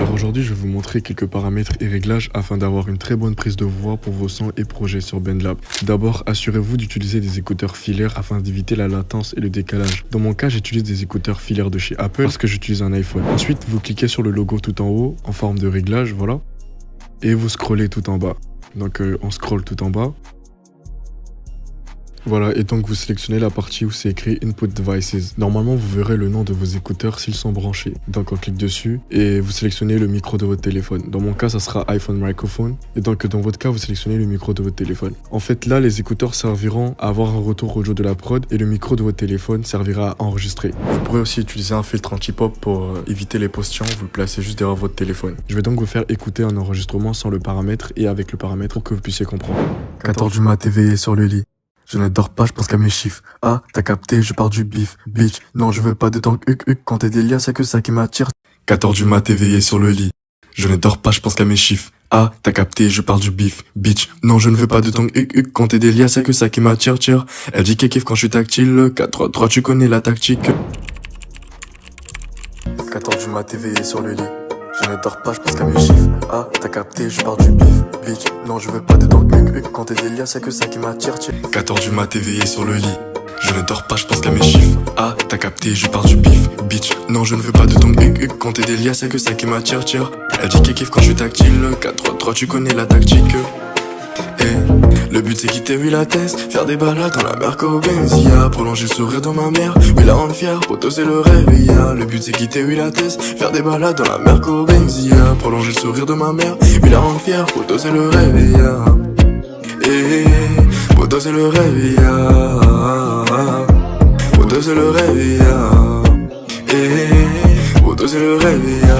Alors aujourd'hui, je vais vous montrer quelques paramètres et réglages afin d'avoir une très bonne prise de voix pour vos sons et projets sur BandLab. D'abord, assurez-vous d'utiliser des écouteurs filaires afin d'éviter la latence et le décalage. Dans mon cas, j'utilise des écouteurs filaires de chez Apple parce que j'utilise un iPhone. Ensuite, vous cliquez sur le logo tout en haut en forme de réglage, voilà. Et vous scrollez tout en bas. Donc on scrolle tout en bas. Voilà, et donc vous sélectionnez la partie où c'est écrit Input Devices. Normalement, vous verrez le nom de vos écouteurs s'ils sont branchés. Donc on clique dessus et vous sélectionnez le micro de votre téléphone. Dans mon cas, ça sera iPhone Microphone. Et donc dans votre cas, vous sélectionnez le micro de votre téléphone. En fait, là, les écouteurs serviront à avoir un retour audio de la prod et le micro de votre téléphone servira à enregistrer. Vous pourrez aussi utiliser un filtre anti-pop pour éviter les postillons. Vous le placez juste derrière votre téléphone. Je vais donc vous faire écouter un enregistrement sans le paramètre et avec le paramètre pour que vous puissiez comprendre. 14 du mat éveillé sur le lit. Je ne dors pas, je pense qu'à mes chiffres. Ah, t'as capté, je pars du bif. Bitch, non, je veux pas de tank, quand t'es délié, c'est que ça qui m'attire. 14 du mat éveillé sur le lit. Je ne dors pas, je pense qu'à mes chiffres. Ah, t'as capté, je pars du bif. Bitch, non, je ne veux pas de tank, quand t'es délié, c'est que ça qui m'attire, tire. Elle dit qu'elle kiffe quand je suis tactile. 4-3-3, tu connais la tactique. 14 du mat éveillé sur le lit. Je ne dors pas, je pense qu'à mes chiffres. Ah, t'as capté, je pars du bif. Bitch, non, je veux pas de tank, quand t'es délié, c'est que ça qui m'attire. 14 du mat éveillé sur le lit. Je ne dors pas, je pense qu'à mes chiffres. Ah, t'as capté, je pars du bif. Bitch, non, je ne veux pas de tank, quand t'es délié, c'est que ça qui m'attire. Elle dit qu'elle kiffe quand je suis tactile. 4-3-3, tu connais la tactique. Le but c'est quitter oui la test, faire des balades dans la Merco Benzia, prolonger le sourire de ma mère, oui la rendre fière, poto c'est le rêve, yeah. Le but c'est quitter oui la test, faire des balades dans la Merco Benzia, prolonger le sourire de ma mère, oui la rendre fière, poto c'est le rêve, yeah. Poto c'est le rêve, yeah. Poto c'est le rêve, yeah. Poto c'est le rêve, yeah.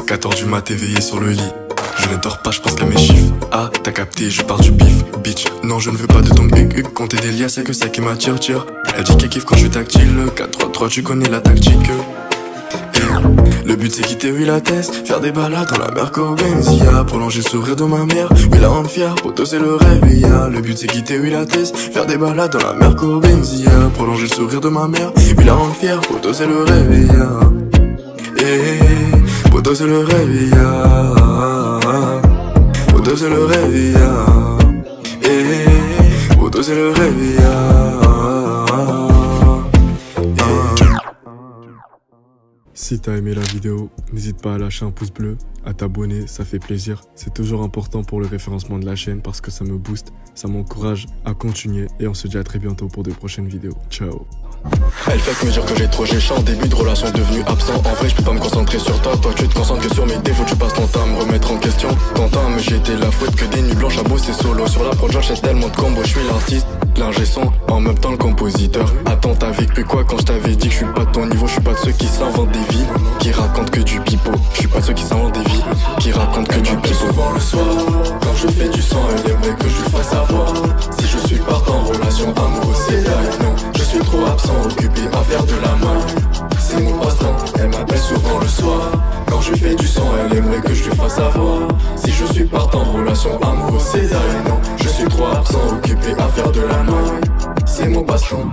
14 du mat éveillé sur le lit. Je ne dors pas, je pense qu'à mes chiffres. Ah, t'as capté, je pars du bif. Bitch, non, je ne veux pas de ton quand t'es délié, c'est que ça qui m'attire, tire. Elle dit qu'elle kiffe quand je suis tactile. 4-3-3, tu connais la tactique. Le but c'est quitter oui la test, faire des balades dans la Merco Benzia, prolonger le sourire de ma mère, oui la rendre fière, poto c'est le rêve, yeah. Le but c'est quitter oui la test, faire des balades dans la Merco Benzia, prolonger le sourire de ma mère, oui la rendre fière, poto c'est le rêve, yeah. Poto c'est le rêve, yeah. Poto c'est le rêve, yeah. Poto c'est le rêve, yeah. Si t'as aimé la vidéo, n'hésite pas à lâcher un pouce bleu, à t'abonner, ça fait plaisir. C'est toujours important pour le référencement de la chaîne parce que ça me booste, ça m'encourage à continuer et on se dit à très bientôt pour de prochaines vidéos. Ciao. Elle fait que me dire que j'ai trop géchant, début de relation devenu absent. En vrai je peux pas me concentrer sur toi, toi tu te concentres que sur mes défauts. Tu passes ton temps à me remettre en question, ton temps à me jeter la fouette. Que des nuits blanches à bosser solo, sur la prod j'enchaîne tellement de combos. Je suis l'artiste, l'ingé son, en même temps le compositeur. Attends t'as vécu quoi quand je t'avais dit que je suis pas de ton niveau. Je suis pas de ceux qui s'inventent des vies, qui racontent que du pipeau. Je suis pas de ceux qui s'inventent des vies, qui racontent que du pipeau. Souvent le soir, quand je fais du sang, elle aimerait que je lui fasse savoir si je suis partant en relation amoureuse, c'est là et non. Je suis trop absent, occupé à faire de la main, c'est mon passe-temps. Elle m'appelle souvent le soir, quand je fais du son, elle aimerait que je lui fasse savoir si je suis partant en relation amoureuse, c'est là et non. Je suis trop absent, occupé à faire de la main, c'est mon passe-temps.